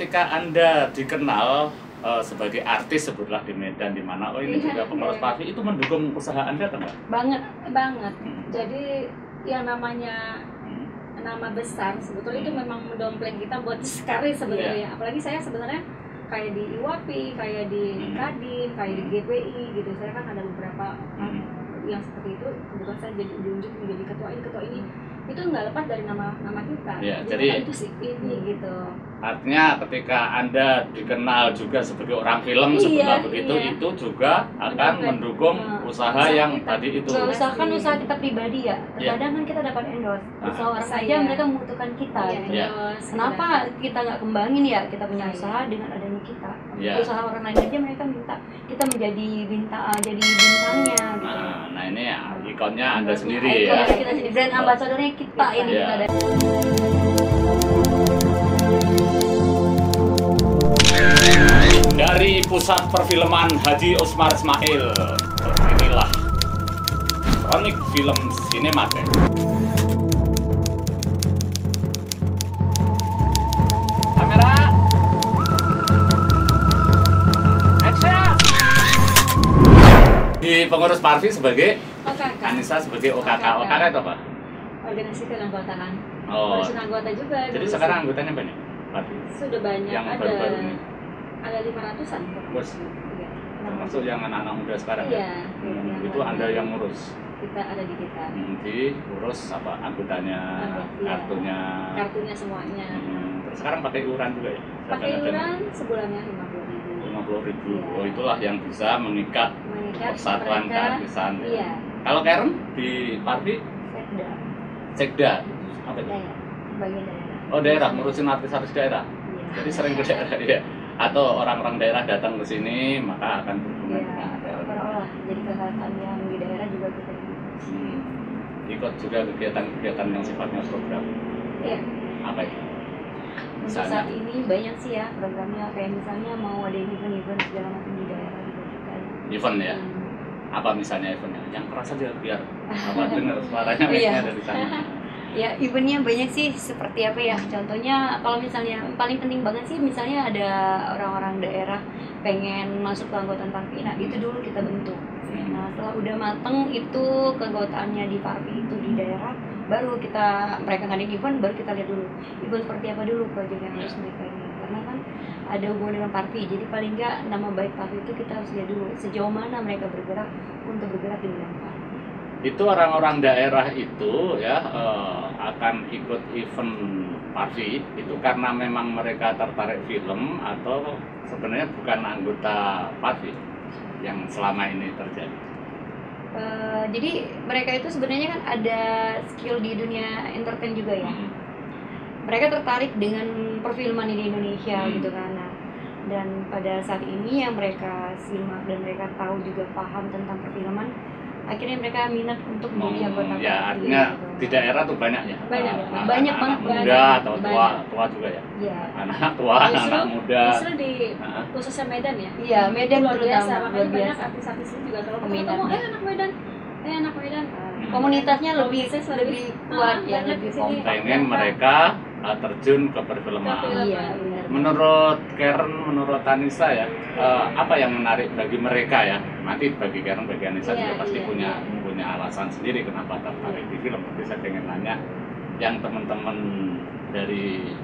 ketika Anda dikenal sebagai artis sebutlah di Medan di mana ini juga pengurus Parvi itu mendukung usaha Anda kan Mbak? Banget. Jadi yang namanya nama besar sebetulnya itu memang mendompleng kita buat sekali sebenarnya. Apalagi saya sebenarnya kayak di IWAPI, kayak di Kadin, kayak di GPI gitu. Saya kan ada beberapa yang seperti itu. Kebetulan saya jadi diunjuk menjadi ketua ini. Itu nggak lepas dari nama kita. Ya, jadi itu sih ini gitu. Artinya ketika Anda dikenal juga sebagai orang film sebutlah begitu, itu juga akan mendukung usaha yang tadi itu. Usahakan usaha kita pribadi ya. Terkadang kan kita dapat endorse. Usaha orang saja mereka membutuhkan kita. Kenapa kita nggak kembangin ya kita punya usaha dengan adanya kita? Usaha orang lain aja mereka minta kita menjadi jadi bintangnya. Gitu. Nah ini ya, ikonnya Anda sendiri ya. Kita sendiri, brand ambasadornya kita ini kita ada. Dari Pusat Perfilman Haji Usmar Ismail, inilah Kronik Film Sinematek. Kamera, action! Di pengurus Parvi sebagai OKK. Anissa sebagai OKK. OKK itu apa? Organisasi keanggotaan. Oh. Organisasi anggota juga. Jadi sekarang anggotanya banyak? Parvi? Sudah banyak. Yang baru-baru ini? Ada 500-an. Bos. Termasuk yang anak-anak muda sekarang ya? Itu Anda yang ngurus? Kita ada di kita. Diurus apa? Anggotanya, kartunya semuanya. Terus sekarang pakai iuran juga ya? Pakai iuran sebulannya 50.000. Oh itulah yang bisa mengikat persatuan keartisan. Iya. Kalau Karen di Parvi? Sekda. Apa itu? Bagian daerah. Oh daerah, ngurusin artis-artis daerah. Jadi sering ke daerah ya. Atau orang-orang daerah datang ke sini maka akan berhubungan dengan daerah. Jadi kegiatan yang di daerah juga kita ikut juga kegiatan-kegiatan yang sifatnya program. Iya. Apa itu? Untuk saat ini banyak sih ya programnya, kayak misalnya mau ada event-event segala macam di daerah juga kita. Event ya? Apa misalnya eventnya? Yang keras aja biar apa dengar suaranya dari sana. Ya eventnya banyak sih, seperti apa ya, contohnya kalau misalnya paling penting banget sih misalnya ada orang-orang daerah pengen masuk ke keanggotaan Parvi, nah itu dulu kita bentuk. Nah setelah udah mateng itu keanggotaannya di Parvi itu di daerah, baru mereka ngadain event, baru kita lihat dulu event seperti apa dulu proyek yang harus mereka ini, karena kan ada hubungan dengan Parvi, jadi paling nggak nama baik Parvi itu kita harus lihat dulu sejauh mana mereka bergerak untuk bergerak di bidang Parvi. Itu orang-orang daerah itu ya akan ikut event Parvi itu karena memang mereka tertarik film atau sebenarnya bukan anggota Parvi yang selama ini terjadi. Jadi mereka itu sebenarnya kan ada skill di dunia entertain juga ya. Mereka tertarik dengan perfilman di Indonesia gitu kan. Nah, dan pada saat ini yang mereka simak dan mereka tahu juga paham tentang perfilman, akhirnya mereka minat untuk menjadi anggota Parvi. Ya artinya gitu. Di daerah tuh banyak ya. Banyak anak muda atau tua juga ya. Iya. Anak tua, anak muda. Justru di khususnya Medan ya. Iya, Medan luar biasa. Makanya banyak artis-artis juga kalau ketemu anak Medan. Anak Medan. Komunitasnya lebih kuat ya, lebih kompak. Pengen mereka terjun ke perfilman. Iya, benar. Menurut Karen, menurut Anissa ya, apa yang menarik bagi mereka ya? Nanti bagi Karen, bagi Anissa juga pasti punya alasan sendiri kenapa tertarik di film. Tapi saya pengen nanya yang teman-teman dari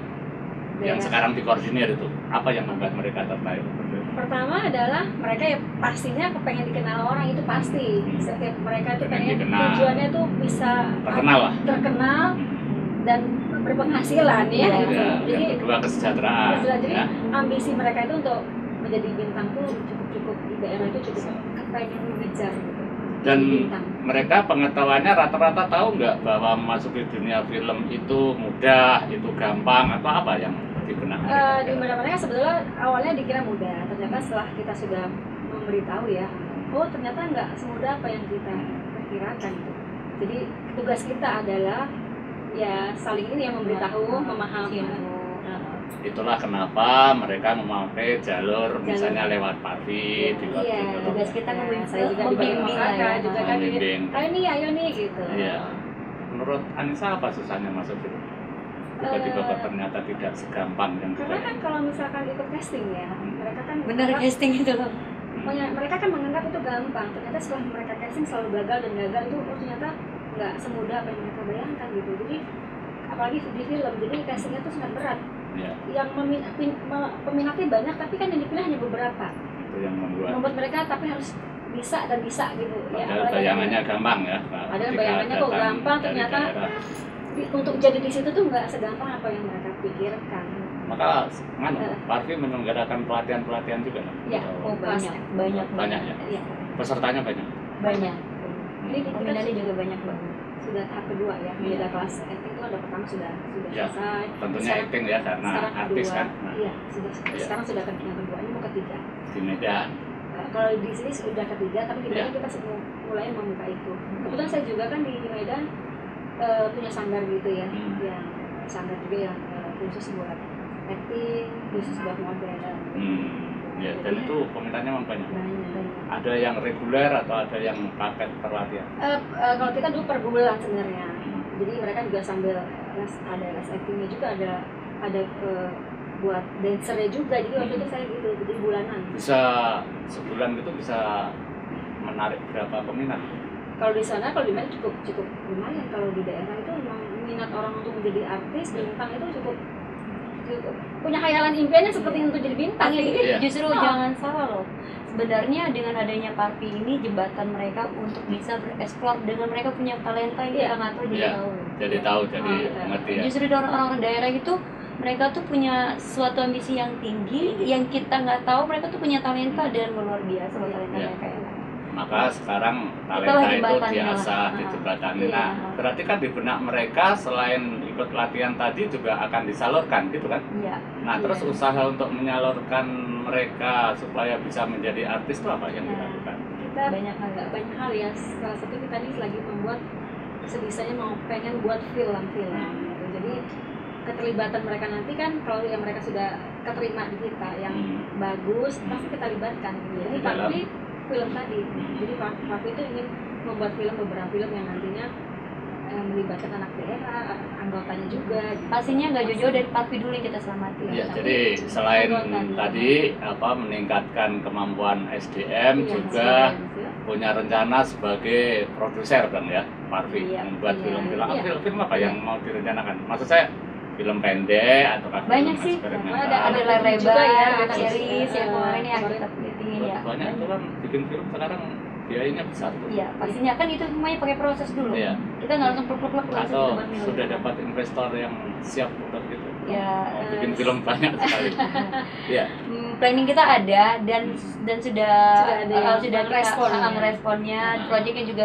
yang sekarang dikoordinir itu, apa yang membuat mereka tertarik? Pertama adalah mereka ya pastinya kepengen dikenal orang, itu pasti. Setiap mereka tuh pengen tujuannya tuh bisa terkenal dan berpenghasilan ya. Gitu. Jadi kedua kesejahteraan. Jadi ambisi mereka itu untuk menjadi bintang tuh cukup di daerah itu cukup kepengen mengejar gitu. Dan mereka pengetahuannya rata-rata tahu nggak bahwa masuk ke dunia film itu mudah, itu gampang atau apa yang di benak mereka? Di benak mereka sebetulnya awalnya dikira mudah, ternyata setelah kita sudah memberitahu ya, oh ternyata nggak semudah apa yang kita perkirakan gitu. Jadi tugas kita adalah ya saling ini yang memberitahu, memahami. Itulah kenapa mereka memakai jalur misalnya lewat Parvi. Iya, tugas kita saya juga membimbing juga kan membimbing. Ayo nih gitu. Iya. Menurut Anissa apa susahnya masuk film? tiba-tiba kok ternyata tidak segampang yang Karena kita kan kalau misalkan ikut casting ya, mereka kan Bener apa, casting itu loh. mereka kan menganggap itu gampang. Ternyata setelah mereka casting selalu gagal dan gagal itu ternyata nggak semudah apa yang mereka bayangkan gitu. Jadi apalagi di film, jadi castingnya tuh sangat berat. ya, Yang peminatnya banyak, tapi kan yang dipilih hanya beberapa. itu yang membuat Mereka tapi harus bisa dan bisa gitu. padahal apalagi bayangannya gampang ya. Padahal ketika bayangannya kok datang gampang, dari ternyata daerah. untuk jadi di situ tuh nggak segampang apa yang mereka pikirkan. Maka Parvi menyelenggarakan pelatihan juga kan? Ya, Oh banyak, banyak Banyak ya? Iya. Pesertanya banyak? banyak. Ini kita Peminatnya juga banyak banget. sudah tahap kedua ya, Iya. beda kelas acting itu ada pertama sudah Ya, selesai. tentunya Sekarang- acting ya, karena sekarang artis kedua, kan. Nah, iya sudah. Iya. Sekarang sudah yang kedua, ini mau ketiga. di Medan. Kalau di sini sudah ketiga, tapi di Medan Iya. kita mulai membuka itu. Kebetulan saya juga kan di Medan punya sanggar gitu ya, yang sanggar juga yang khusus buat acting, khusus buat model. Ya, dan itu peminatnya memang banyak. Banyak. Ada yang reguler atau ada yang paket perlatihan? Kalau kita dulu per bulan sebenarnya. Jadi mereka juga sambil ada les actingnya juga, ada buat dancernya juga. Jadi waktu itu saya gitu, jadi bulanan. Bisa sebulan gitu bisa menarik berapa peminat? Kalau di sana, kalau di mana cukup lumayan. Kalau di daerah itu memang minat orang untuk menjadi artis bintang itu cukup punya khayalan impiannya seperti untuk jadi bintang ya. Jadi Iya. Justru jangan salah loh. Sebenarnya dengan adanya Parvi ini jembatan mereka untuk bisa bereksplor dengan mereka punya talenta yang kita nggak tahu jadi Iya. tahu. Jadi tahu, jadi iya. ngerti ya. Justru dari orang-orang daerah itu mereka tuh punya suatu ambisi yang tinggi yang kita nggak tahu, mereka tuh punya talenta dan luar biasa loh talenta Iya. mereka ya. Maka sekarang Itulah talenta itu jembatannya diasah, lah. dijembatani. Iya. Nah, berarti kan di benak mereka selain ikut latihan tadi juga akan disalurkan gitu kan? Iya. Nah, terus usaha untuk menyalurkan mereka supaya bisa menjadi artis itu apa yang Nah. dilakukan? kita Banyak hal. banyak hal ya. Salah satu kita nih lagi membuat sebisanya pengen buat film gitu. Jadi keterlibatan mereka nanti kan kalau yang mereka sudah keterima di kita yang bagus pasti kita libatkan. Jadi Di dalam. Parvi film tadi. Jadi Parvi itu ingin membuat beberapa film yang nantinya melibatkan anak daerah, anggotanya juga. Gitu. Pastinya nggak jauh-jauh dari Parvi dulu yang kita selamatin. Ya, tapi jadi selain anggota tadi meningkatkan kemampuan SDM Iya, juga SDM. punya rencana sebagai produser Bang ya, Parvi Iya, membuat iya, film-film. iya. Film apa yang mau direncanakan? Maksud saya film pendek atau Banyak sih. eksperimental? Ada juga lebar, ya, web ada series yang kemarin yang kemarin. kita pilihin ya. Banyak itu kan bikin film sekarang biayanya besar tuh. Iya, pastinya kan itu semuanya pakai proses dulu. Iya. Kita nggak langsung plek langsung Atau dapat nilai. sudah dapat investor yang siap untuk itu. Ya, Mau bikin film banyak sekali. Iya. planning kita ada dan sudah ada yang sudah kita responnya. responnya, proyeknya juga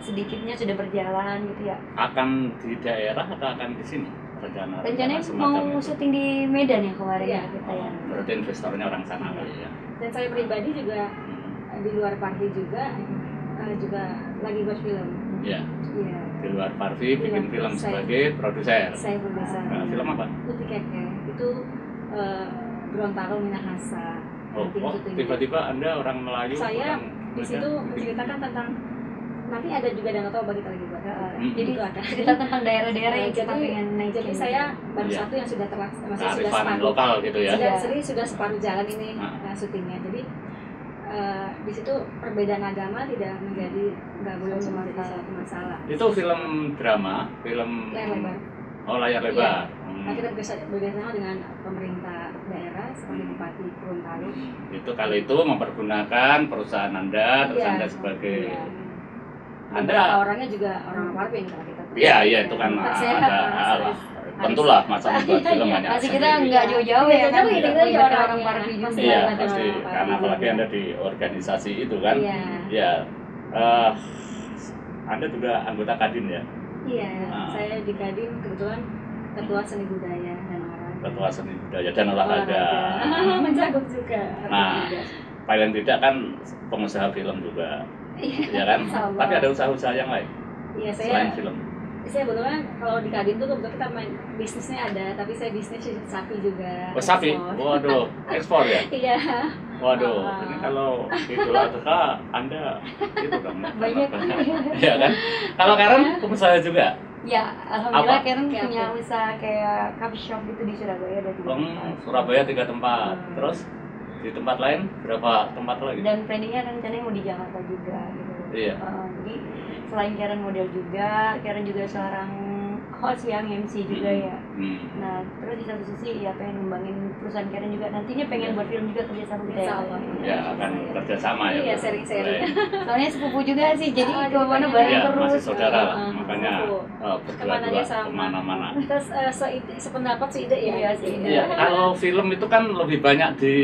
sedikitnya sudah berjalan gitu ya. Akan di daerah atau akan di sini? Rencananya semacam mau itu. syuting di Medan ya kemarin Iya. ya kita ya. Berarti investornya orang sana kali ya. Dan saya pribadi juga di luar Parvi juga lagi buat film. Iya. Iya. Di luar Parvi bikin Film film saya. sebagai produser. Saya produser. Nah, film apa? Putih Keke itu Gorontalo Minahasa. Oh, Nanti syutingnya. tiba-tiba Anda orang Melayu. Saya orang di situ Medan, bikin- menceritakan tentang nanti ada juga Danau Toba kita lagi buat. Jadi Itu ada. cerita tentang daerah-daerah yang kita Jadi- pengen naikin. Jadi saya baru Iya. satu yang sudah terlaksana, sudah kearifan separuh. lokal gitu ya. Iya. Sudah separuh jalan ini syutingnya. Jadi di situ perbedaan agama tidak nggak boleh Suatu menjadi masalah. suatu masalah. Itu film drama, film Layar lebar. Oh, layar lebar. Nah, kita bekerjasama dengan pemerintah daerah seperti Bupati Gorontalo. Itu kalau itu mempergunakan perusahaan Anda, terus Iya, Anda sebagai iya. Anda. Beberapa orangnya juga orang Parvi yang kita. Iya, itu kan Saya ada tentulah masa membuat film banyak. Pasti kita nggak jauh-jauh ya kan. Jauh-jauh, Kita kita juga juga orang orangnya. Parvi juga. Pasti Iya, ada pasti. orang Karena Parvi apalagi juga. Anda di organisasi itu kan. Iya. Ya. Anda juga anggota Kadin ya? Iya, Ah. saya di Kadin kebetulan ketua seni budaya dan olahraga. Ketua Seni Budaya dan Olahraga. Menjago juga. Nah, paling tidak kan pengusaha film juga, ya kan? Sama. Tapi ada usaha-usaha yang lain Iya, selain saya film. kebetulan kalau di Kadin tuh kebetulan kita main bisnisnya ada, tapi saya bisnis sapi juga. Oh, sapi? ekspor. Waduh, ekspor ya? Iya. Waduh, Ah. ini kalau Idul Adha Anda itu dong. Banyak. Iya kan? Kalau Karen pengusaha juga. Ya, alhamdulillah Apa? Karen Kayak punya apa? usaha kayak coffee shop gitu di Surabaya ada 3 tempat. Surabaya 3 tempat. Terus di tempat lain berapa tempat lagi? Dan planningnya rencananya mau di Jakarta juga gitu. Iya. Jadi selain Karen model juga, Karen juga seorang host yang MC juga ya. Nah, terus di satu sisi ya pengen ngembangin perusahaan Karen juga, nantinya pengen buat film juga kerja sama kita Insya Allah. Ya akan kerjasama ya. Iya, Bu. sharing-sharing. Soalnya sepupu juga sih, jadi Oh, kemana-mana jadi bareng Iya, terus. masih saudara lah, Heeh, makanya sepupu. berdua Kemananya sama. kemana-mana. Terus sependapat seide ya. Iya sih. Iya, kalau film itu kan lebih banyak di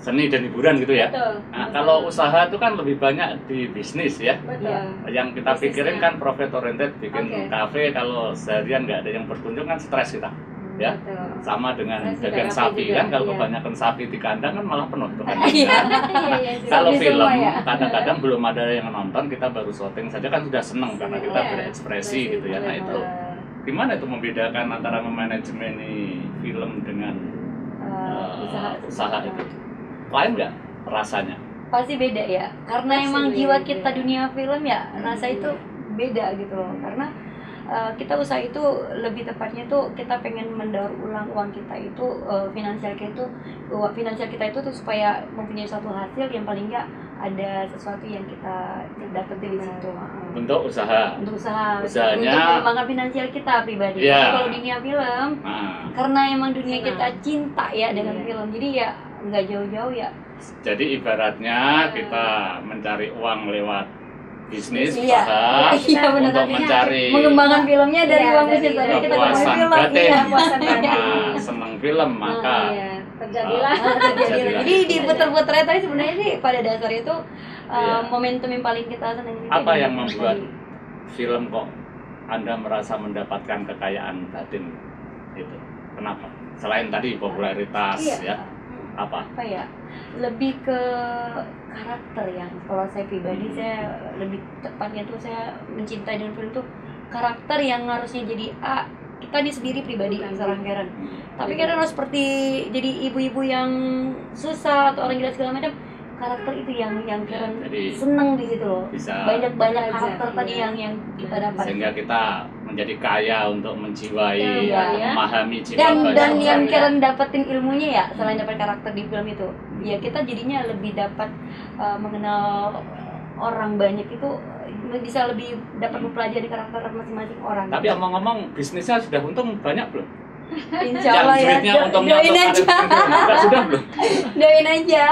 seni dan hiburan gitu ya. Betul. Nah, kalau usaha itu kan lebih banyak di bisnis ya. Betul. Yang kita Bisnisnya. pikirin kan profit oriented, bikin Oke. kafe, kalau seharian nggak ada yang berkunjung kan stres kita. Ya, Betul. sama dengan Stres juga dagang kafe sapi juga, kan, kalau iya. kebanyakan sapi di kandang kan malah penuh tuh kan. Iya. Iya, iya, iya. Kalau Sapi film semua ya. kadang-kadang belum ada yang nonton, kita baru syuting saja kan sudah seneng karena kita Iya, berekspresi gitu ya. Nah itu gimana itu membedakan antara memanajemen film dengan usaha itu? Lain nggak rasanya? Pasti beda ya, karena Pasti emang beda. jiwa kita dunia film ya rasa itu beda gitu loh. Karena kita usaha itu lebih tepatnya tuh kita pengen mendaur ulang uang kita itu, finansial kita itu tuh supaya mempunyai suatu hasil yang paling nggak ada sesuatu yang kita dapetin di situ. Untuk usaha. Untuk usaha, Usahanya- untuk mengembangkan finansial kita pribadi. Iya. Tapi kalau dunia film, Nah, karena emang dunia Senang. kita cinta ya dengan Iya. film, jadi ya nggak jauh-jauh ya. jadi ibaratnya kita mencari uang lewat bisnis, Iya. usaha, Iya, benar. untuk Artinya mencari Mengembangkan filmnya dari Iya, uang dari bisnis tadi kita kepuasan ngomongin film. batin. Iya. Kepuasan batin. Nah, senang film maka Iya, terjadilah. Terjadilah. Jadi diputer-puternya tadi sebenarnya sih pada dasarnya itu Iya. momentum yang paling kita senangi. itu apa di yang film membuat tadi. film kok Anda merasa mendapatkan kekayaan batin itu? Kenapa? Selain tadi popularitas Iya. ya, apa? Apa ya? Lebih ke karakter ya. Kalau saya pribadi saya lebih tepatnya tuh saya mencintai dengan film tuh karakter yang harusnya jadi kita di sendiri pribadi Bukan. seorang Karen. Tapi Karen harus seperti jadi ibu-ibu yang susah atau orang gila segala macam. Karakter itu yang Karen Jadi seneng di situ loh. bisa Banyak Belajar, karakter tadi iya. yang kita dapat. sehingga kita menjadi kaya untuk menjiwai Iya, atau ya. memahami jiwa Dan banyak yang orang. Karen dapetin ilmunya ya selain dapat karakter di film itu, ya kita jadinya lebih dapat mengenal orang banyak itu, bisa lebih dapat mempelajari karakter masing-masing orang. Tapi omong-omong bisnisnya sudah untung banyak belum? Insya Yang Allah ya, duitnya untungnya doain untuk aja, Anda sudah belum? doain aja.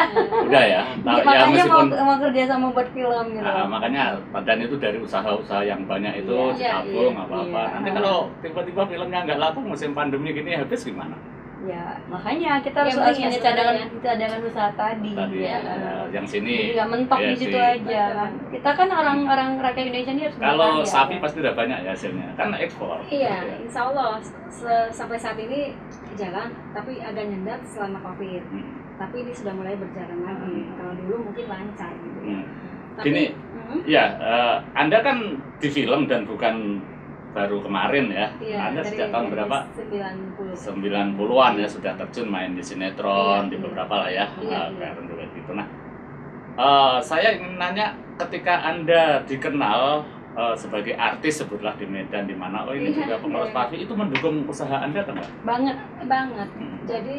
Udah ya. Ya, makanya meskipun mau kerja sama buat film gitu. makanya dan itu dari usaha-usaha yang banyak itu Iya, ditabung iya, apa-apa. iya. Nanti kalau tiba-tiba filmnya nggak laku musim pandemi gini habis gimana? Ya makanya kita harus Yang penting ya punya cadangan usaha tadi. Tadi Ya. yang sini. Jadi nggak mentok Iya di situ sih. aja kan. Kita kan orang rakyat Indonesia ini harus Kalau berkarya, sapi ya. pasti udah banyak ya hasilnya. Kan ekspor. Iya, Ya. insya Allah sampai saat ini jalan, tapi agak nyendat selama COVID. Hmm. Tapi ini sudah mulai berjalan lagi. Kalau dulu mungkin lancar gitu ya. Hmm. Tapi, Gini, mm, ya Anda kan di film dan bukan baru kemarin ya. iya, Anda dari- sejak tahun dari berapa? 90. 90-an ya sudah terjun main di sinetron Iya, di iya. beberapa lah ya. Iya, iya. Karen juga gitu. Nah, saya ingin nanya ketika Anda dikenal sebagai artis sebutlah di Medan di mana ini Iya, juga pengurus iya. parvi itu mendukung usaha Anda atau enggak? Banget. Banget. Hmm. Jadi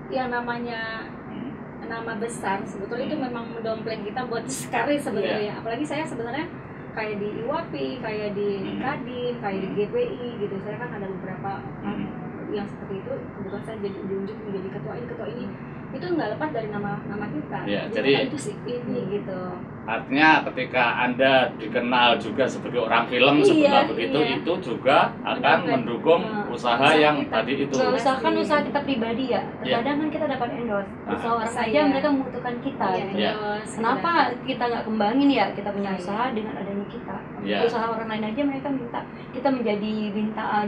yang namanya Hmm. nama besar sebetulnya itu memang mendompleng kita buat karir sebenarnya. Apalagi saya sebenarnya kayak di IWAPI, kayak di Kadin, kayak di GPI gitu. Saya kan ada beberapa yang seperti itu. Kebetulan saya jadi diunjuk menjadi ketua ini. Itu nggak lepas dari nama kita. Ya, jadi- itu sih ini gitu. Artinya ketika Anda dikenal juga sebagai orang film Iya, sebutlah begitu iya. itu juga akan mendukung usaha Usaha yang kita. tadi itu. Nggak usah kan usaha kita pribadi ya. Iya. Terkadang kan kita dapat endorse. Usaha orang Saya. aja mereka membutuhkan kita. Iya, gitu. Iya. terus Kenapa kita nggak kembangin ya? Kita punya Saya. usaha dengan adanya kita. Iya. Usaha orang lain aja mereka minta kita menjadi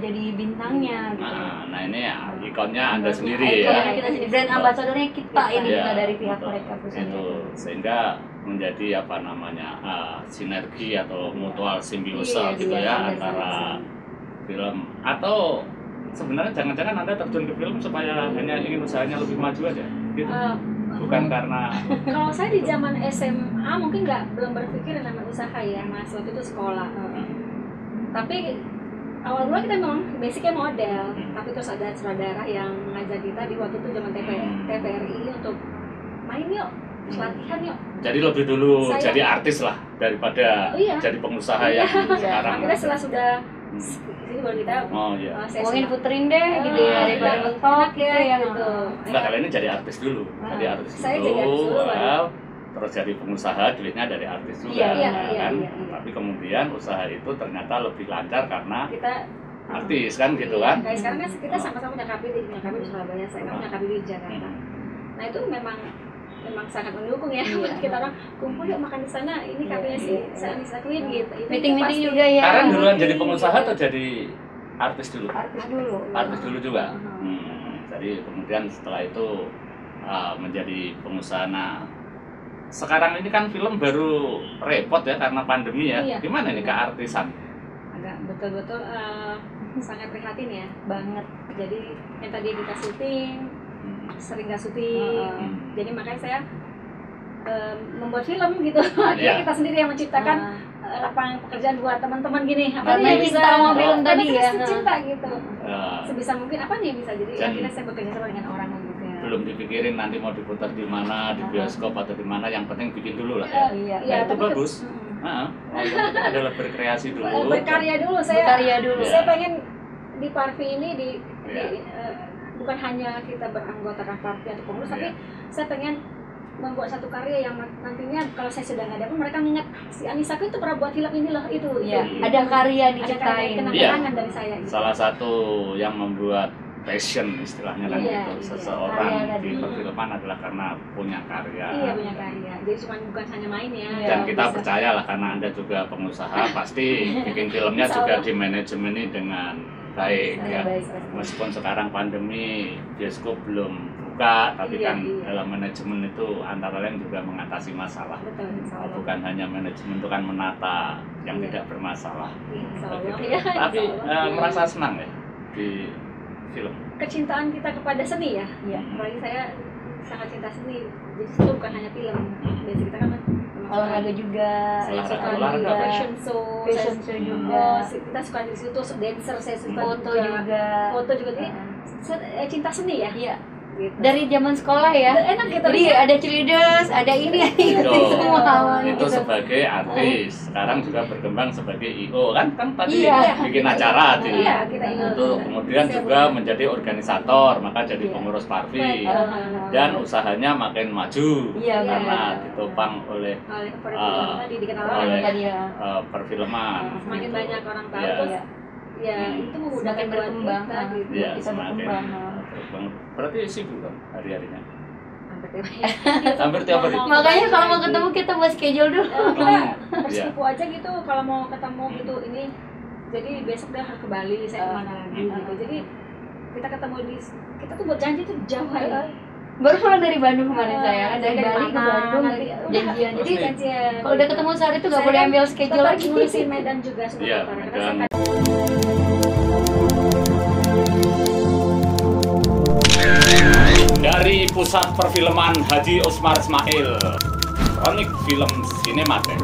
jadi bintangnya. Gitu. Nah, ini ya, ikonnya Anda sendiri Ikonnya ya. Kita sendiri. Brand ambassadornya kita ini Iya, kita dari pihak betul. mereka perusahaan. Itu sehingga menjadi apa namanya sinergi atau mutual simbiosa Iya, gitu iya, ya iya, antara iya. film atau sebenarnya jangan-jangan Anda terjun ke film supaya hanya ingin usahanya lebih maju aja gitu. Bukan karena Kalau saya di zaman SMA mungkin belum berpikir namanya usaha ya, Mas. Waktu itu sekolah. Tapi awal mula kita memang basicnya model, tapi terus ada sutradara yang ngajak kita di waktu itu zaman TVRI untuk main yuk, terus latihan yuk. Jadi lebih dulu Saya- jadi artis lah daripada Iya. jadi pengusaha Iya. yang sekarang. Akhirnya setelah sudah ini baru kita Oh iya. saya Uangin sudah- puterin deh gitu ya, daripada Iya, mentok enak gitu ya. gitu. Enggak, kali ini jadi artis dulu. Jadi artis Saya dulu. jadi artis dulu, well, terus jadi pengusaha, duitnya dari artis juga. Iya, iya, kan? iya, iya. Tapi kemudian usaha itu ternyata lebih lancar karena Kita artis kan gitu iya, kan. kayak sekarang kan kita sama-sama punya KP di Surabaya, saya kan punya KP di Jakarta. Nah itu memang sangat mendukung ya buat kita orang kumpul yuk makan di sana, ini KP-nya sih saya bisa Queen gitu. Itu Meeting-meeting pasti. juga ya. Karen duluan jadi Meeting pengusaha gitu. atau jadi artis dulu? Artis dulu. Artis dulu juga. Uh-huh. Jadi kemudian setelah itu menjadi pengusaha. Nah, sekarang ini kan film baru repot ya karena pandemi ya. Iya. Gimana nih keartisan? Agak betul-betul sangat prihatin ya. Banget. Jadi yang tadi kita syuting sering nggak syuting. Jadi makanya saya membuat film gitu. Akhirnya Iya. kita sendiri yang menciptakan lapangan pekerjaan buat teman-teman gini. Karena nih yang cinta sama film tadi ya. Cinta gitu. Eh, Sebisa mungkin apa nih yang bisa jadi Dan- akhirnya saya bekerja sama dengan orang juga. belum dipikirin nanti mau diputar di mana, di bioskop atau di mana, yang penting bikin dulu lah ya. Iya. Nah, itu tapi bagus. Yang penting adalah berkreasi dulu. berkarya dulu saya. Berkarya dulu. Saya pengen di Parvi ini Iya. bukan hanya kita beranggotakan Parvi atau pengurus, Iya. tapi saya pengen membuat satu karya yang nantinya kalau saya sudah nggak ada pun mereka mengingat si Anissa itu pernah buat film ini loh itu. Iya, itu. ada karya Ada diciptain. kenang-kenangan dari saya. Gitu. Salah satu yang membuat passion istilahnya kan Iya, itu iya. seseorang Karya di tadi. perfilman adalah karena punya karya. Iya punya karya. Jadi bukan hanya main ya. Iya. Dan kita Bisa. percaya lah karena Anda juga pengusaha pasti bikin filmnya Insya juga Allah. di manajemen dengan baik ya. Baik. Meskipun sekarang pandemi bioskop belum buka, tapi Iya, kan iya. dalam manajemen itu antara lain juga mengatasi masalah. Betul, insya Allah. Bukan hanya manajemen itu kan menata yang Iya. tidak bermasalah. Insya Allah. Begitu. Ya, Tapi insya Allah. merasa senang ya di film. Kecintaan kita kepada seni ya. Iya. Apalagi saya sangat cinta seni. Jadi itu bukan hanya film. Biasa kita kan memang Olahraga juga. Olahraga, suka olahraga juga apa? fashion show, Fashion saya- show juga. kita suka di situ dancer, saya suka Foto juga. foto juga. Jadi cinta seni ya. Iya. Gitu. Dari zaman sekolah ya. enak gitu. Jadi ada cheerleaders, ada ini, Itu, semua awalnya itu gitu. sebagai artis, sekarang juga berkembang sebagai IO kan tadi Iya. bikin acara di Iya, kita ingat. itu kemudian Saya juga bukan. menjadi organisator, maka jadi Iya. pengurus Parvi Baik. dan usahanya makin maju Iya, karena iya. ditopang oleh oleh perfilman tadi dikenal oleh- orang Tadi ya. perfilman. semakin gitu. banyak orang tahu Iya. terus ya itu memudahkan Semakin buat berkembang, kita gitu. Iya, Kita semakin berkembang. berkembang. Berarti sibuk kan hari-harinya? Hampir tiap hari. Hampir tiap hari. Makanya kalau mau ketemu kita buat schedule dulu. kita Iya. bersekupu aja gitu kalau mau ketemu gitu ini jadi besok dia harus ke Bali saya kemana lagi gitu jadi kita ketemu kita tuh buat janji tuh jauh hari Baru pulang dari Bandung kemarin saya, dari Dari Bali ke mana, Bandung nanti udah, janjian. Jadi Pasti. janjian kalau udah ketemu sehari itu nggak boleh ambil schedule lagi. ngurusin Medan juga semua Iya, karena Medan. saya kan Dari Pusat Perfilman Haji Usmar Ismail, Kronik Film Sinematek.